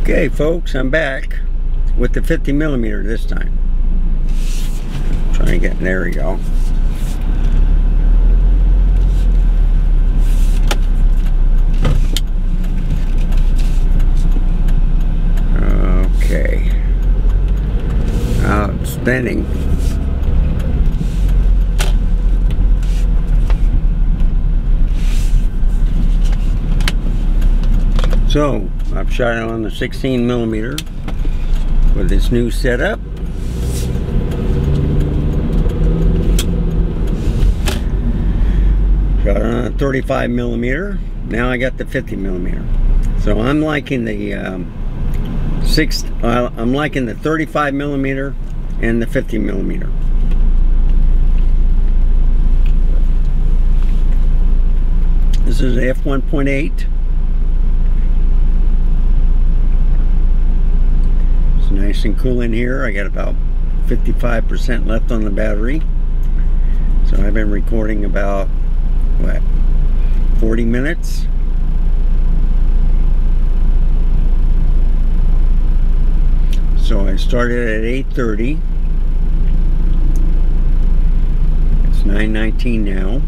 Okay folks, I'm back with the 50mm this time. Trying to get, there we go. Okay. Outstanding. So, I've shot it on the 16mm with this new setup. Shot it on a 35mm. Now I got the 50mm. So I'm liking the I'm liking the 35mm and the 50mm. This is f1.8. It's nice and cool in here. I got about 55% left on the battery. So I've been recording about, what, 40 minutes? So I started at 8:30. It's 9:19 now.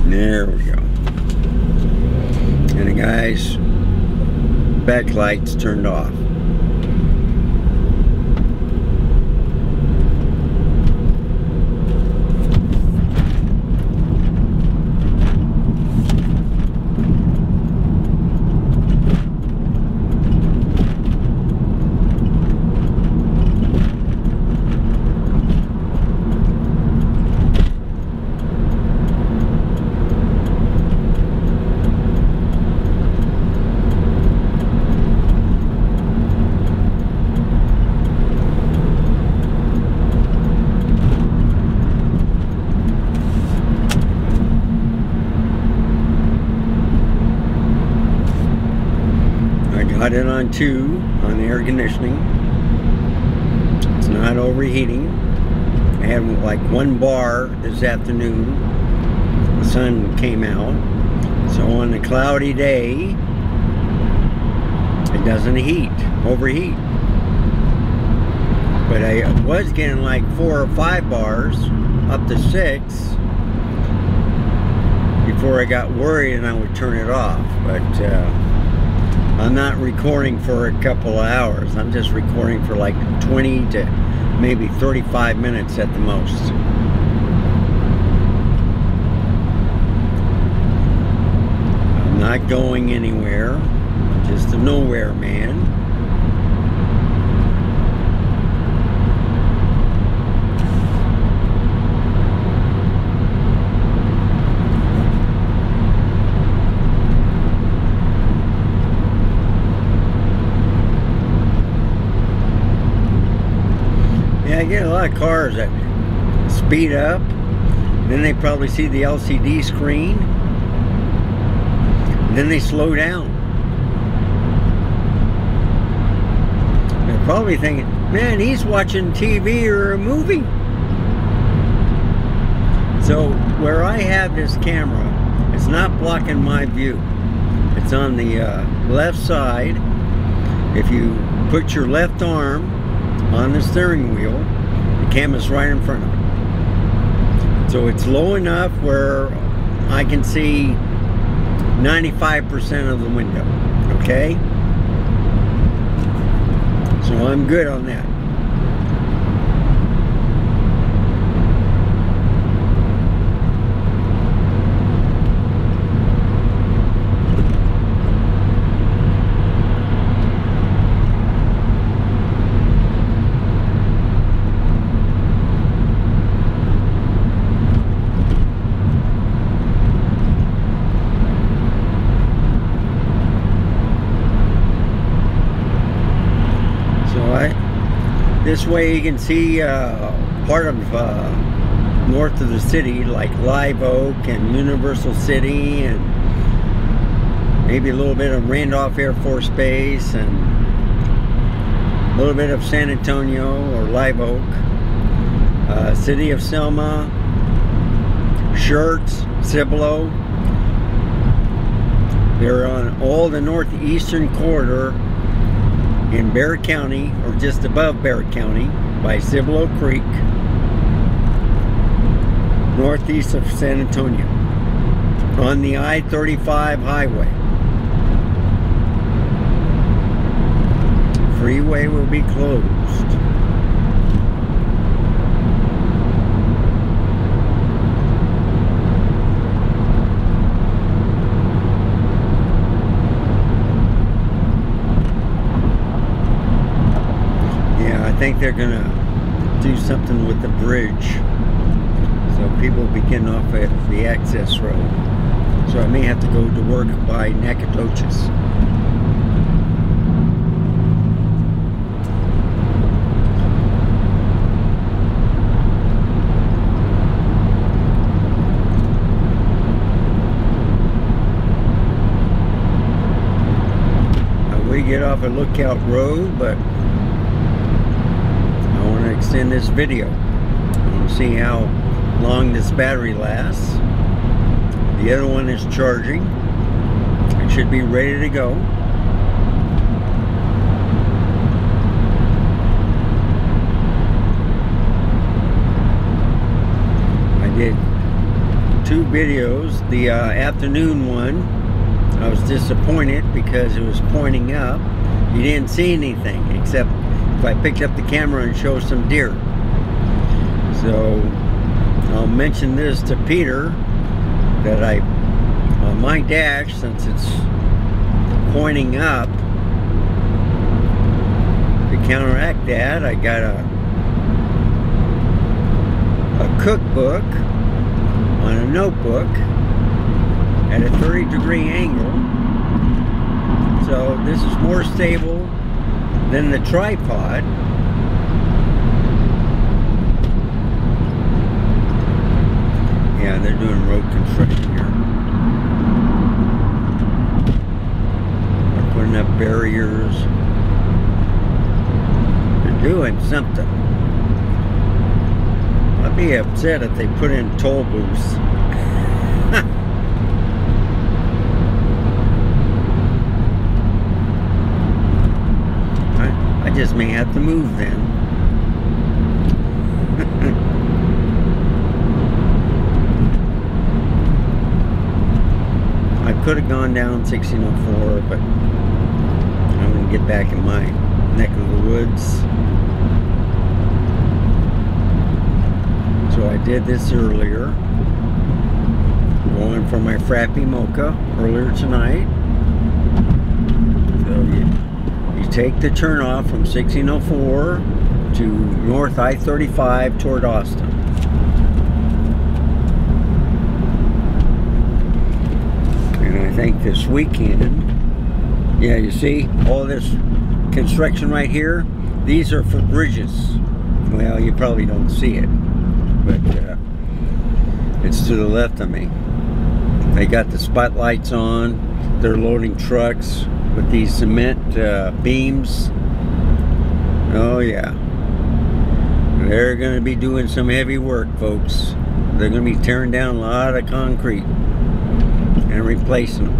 There we go. And the guy's backlight's turned off. Got it on 2 on the air conditioning. It's not overheating. I had like 1 bar this afternoon. The sun came out. So on a cloudy day, it doesn't overheat. But I was getting like 4 or 5 bars, up to 6, before I got worried and I would turn it off. But I'm not recording for a couple of hours. I'm just recording for like 20 to maybe 35 minutes at the most. I'm not going anywhere. I'm just a nowhere man. I get a lot of cars that speed up, then they probably see the LCD screen, then they slow down. They're probably thinking, man, he's watching TV or a movie. So where I have this camera, it's not blocking my view. It's on the left side. If you put your left arm on the steering wheel, the camera's right in front of it. So it's low enough where I can see 95% of the window, okay? So I'm good on that. This way you can see part of north of the city, like Live Oak and Universal City, and maybe a little bit of Randolph Air Force Base, and a little bit of San Antonio or Live Oak, city of Selma, Schertz, Cibolo. They're on all the northeastern corridor in Barrett County, or just above Barrett County, by Cibolo Creek, northeast of San Antonio, on the I-35 highway. Freeway will be closed. Yeah, I think they're gonna do something with the bridge, so people will be getting off at the access road. So I may have to go to work by Nacogdoches. We get off a Lookout Road, but I want to extend this video. I want to see how long this battery lasts. The other one is charging. It should be ready to go. I did 2 videos. The afternoon one, I was disappointed because it was pointing up. You didn't see anything except if I picked up the camera and showed some deer. So I'll mention this to Peter, that on my dash, since it's pointing up, to counteract that, I got a cookbook on a notebook at a 30-degree angle. So this is more stable than the tripod. Yeah, they're doing road construction here. They're putting up barriers. They're doing something. I'd be upset if they put in toll booths. I just may have to move then. I could have gone down 1604, but I'm going to get back in my neck of the woods. So I did this earlier, going for my Frappy Mocha earlier tonight. So you take the turnoff from 1604 to North I-35 toward Austin. And I think this weekend, yeah, you see all this construction right here? These are for bridges. Well, you probably don't see it, but it's to the left of me. They got the spotlights on. They're loading trucks with these cement beams. Oh yeah, they're going to be doing some heavy work, folks. They're going to be tearing down a lot of concrete and replacing them.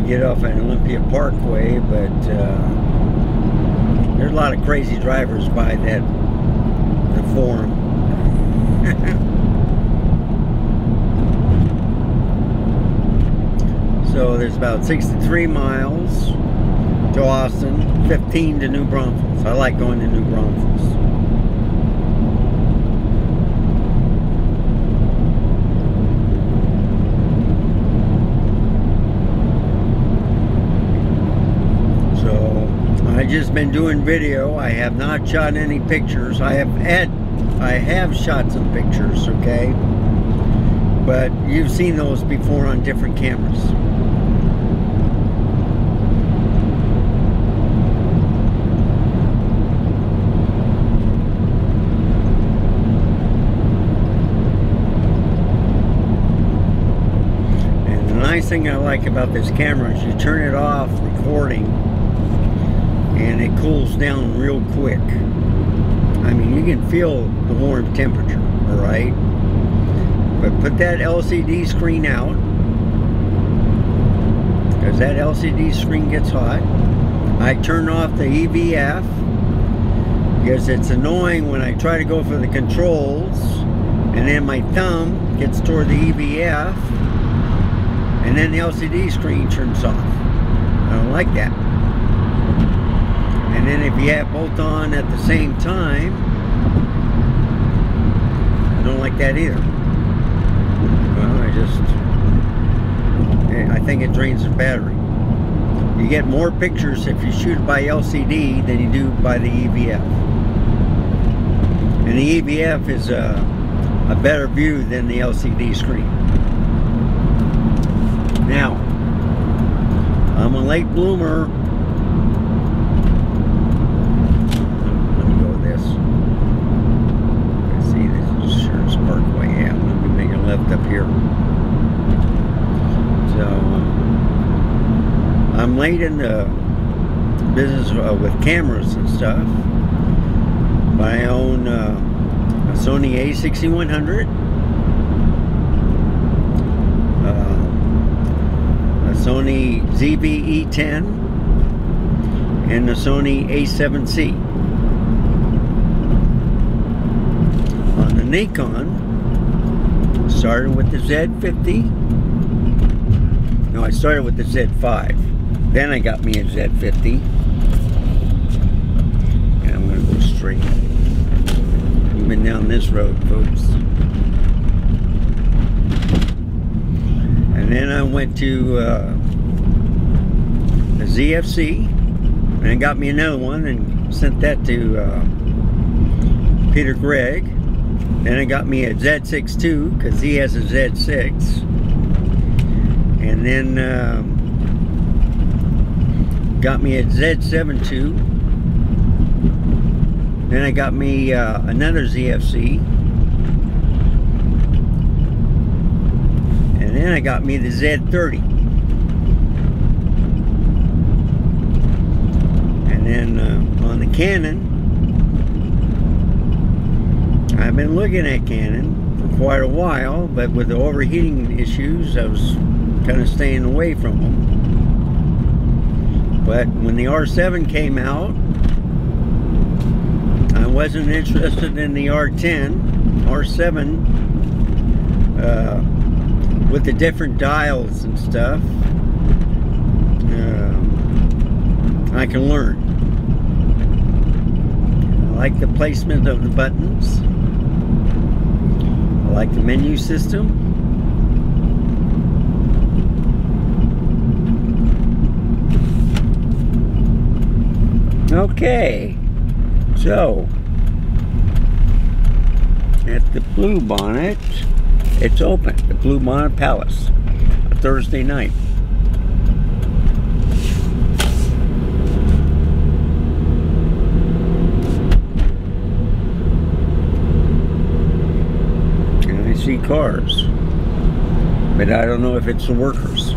Get off at Olympia Parkway, but there's a lot of crazy drivers by the forum. So there's about 63 miles to Austin, 15 to New Braunfels. I like going to New Braunfels. just been doing video. I have not shot any pictures. I have shot some pictures, okay? But you've seen those before on different cameras. And the nice thing I like about this camera is you turn it off recording and it cools down real quick. I mean, you can feel the warm temperature, all right? But put that LCD screen out, because that LCD screen gets hot. I turn off the EVF, because it's annoying when I try to go for the controls, and then my thumb gets toward the EVF, and then the LCD screen turns off. I don't like that. And then if you have both on at the same time, I don't like that either. Well, I think it drains the battery. You get more pictures if you shoot by LCD than you do by the EVF. And the EVF is a better view than the LCD screen. Now, I'm a late bloomer. Let me go with this. Let's see, this is Sheriff's Parkway. Yeah, let me make a left up here. So, I'm late in the business with cameras and stuff. But I own a Sony A6100, a Sony ZV-E10, and the Sony A7C. On the Nikon, started with the Z50. No, I started with the Z5. Then I got me a Z50. And I'm going to go straight. We've been down this road, folks. And then I went to the ZFC. And I got me another one and sent that to Peter Gregg. Then I got me a Z6 II, because he has a Z6. And then got me a Z7 II. Then I got me another ZFC. And then I got me the Z30. And then on the Canon, I've been looking at Canon for quite a while, but with the overheating issues, I was kind of staying away from them. But when the R7 came out, I wasn't interested in the R10. R7, with the different dials and stuff, I can learn. I like the placement of the buttons. I like the menu system. Okay, so at the Blue Bonnet, it's open. The Blue Bonnet Palace, a Thursday night. And I see cars, but I don't know if it's the workers.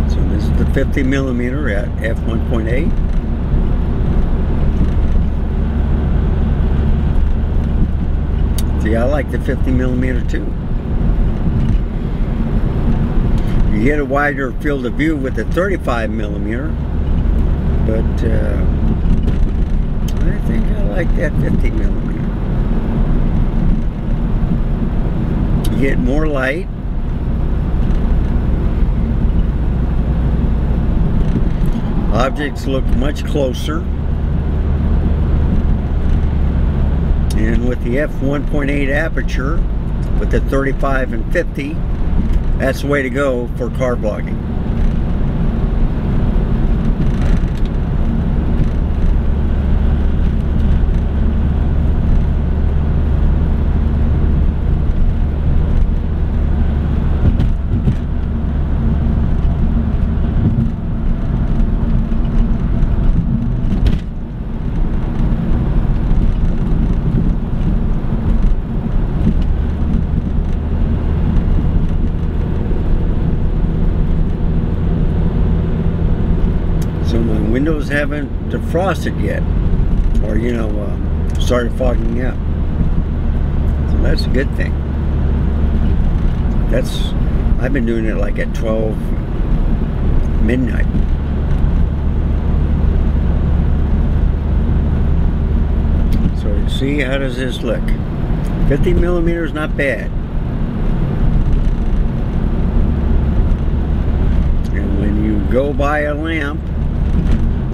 So this is the 50mm at f1.8. See, I like the 50mm too. You get a wider field of view with the 35mm, but I think I like that 50mm. You get more light. Objects look much closer. And with the f1.8 aperture, with the 35 and 50, that's the way to go for car vlogging. Windows haven't defrosted yet, or started fogging up, so that's a good thing. I've been doing it like at 12 midnight. So you see, how does this look? 50 millimeters, not bad. And when you go buy a lamp,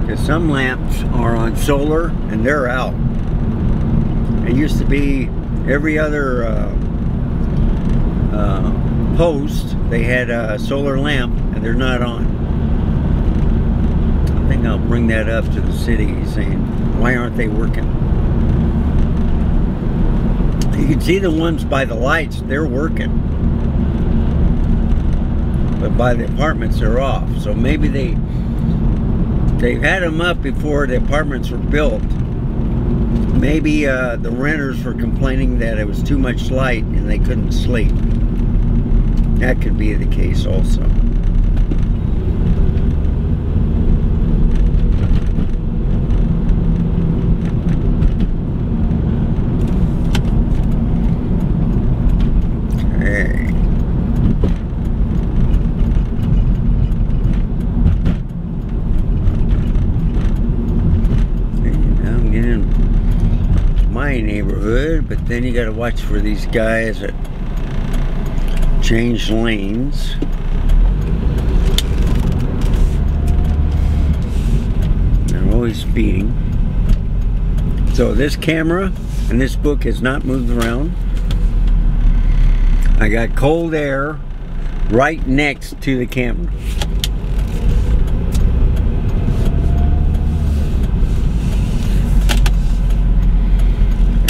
because some lamps are on solar and they're out. It used to be every other post they had a solar lamp, and they're not on. I think I'll bring that up to the city, saying, why aren't they working? You can see the ones by the lights, they're working, but by the apartments they're off. So maybe they've had them up before the apartments were built. Maybe the renters were complaining that it was too much light and they couldn't sleep. That could be the case also. Okay. I'm getting my neighborhood, but then you got to watch for these guys that change lanes. They're always speeding. So this camera and this book has not moved around. I got cold air right next to the camera.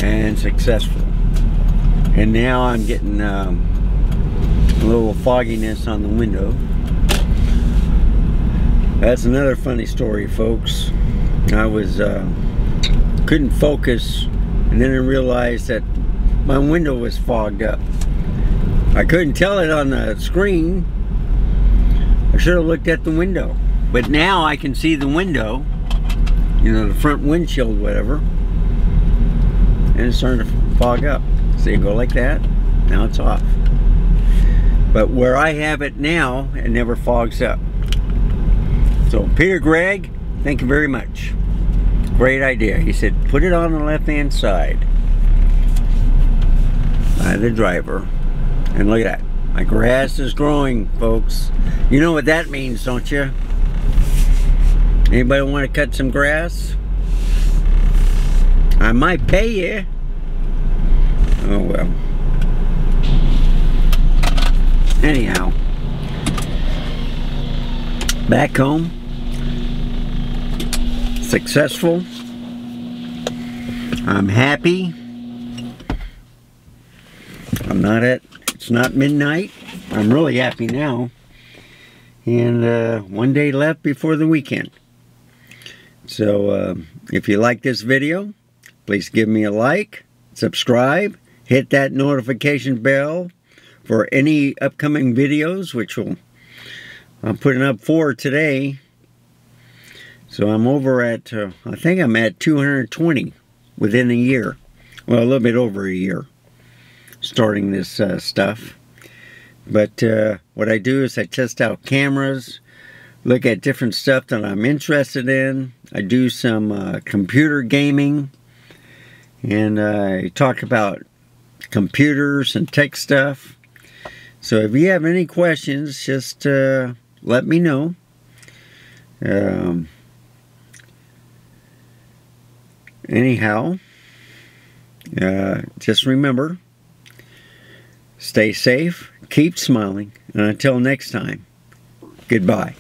And successful. And now I'm getting a little fogginess on the window. That's another funny story, folks. I was couldn't focus, and then I realized that my window was fogged up. I couldn't tell it on the screen. I should have looked at the window. But now I can see the window, the front windshield, whatever, and it's starting to fog up. So you go like that, now it's off. But where I have it now, it never fogs up. So Peter Gregg, thank you very much. Great idea. He said, put it on the left-hand side by the driver. And look at that. My grass is growing, folks. You know what that means, don't you? Anybody want to cut some grass? I might pay you. Oh well. Anyhow, back home, successful. I'm happy. It's not midnight. I'm really happy now. And one day left before the weekend. So if you like this video, please give me a like, subscribe, hit that notification bell for any upcoming videos, which I'm putting up 4 today. So I'm over at, I think I'm at 220 within a year. Well, a little bit over a year starting this stuff. But what I do is I test out cameras, look at different stuff that I'm interested in. I do some computer gaming, and I talk about computers and tech stuff. So if you have any questions, just let me know. anyhow, just remember, stay safe, keep smiling, and until next time, goodbye.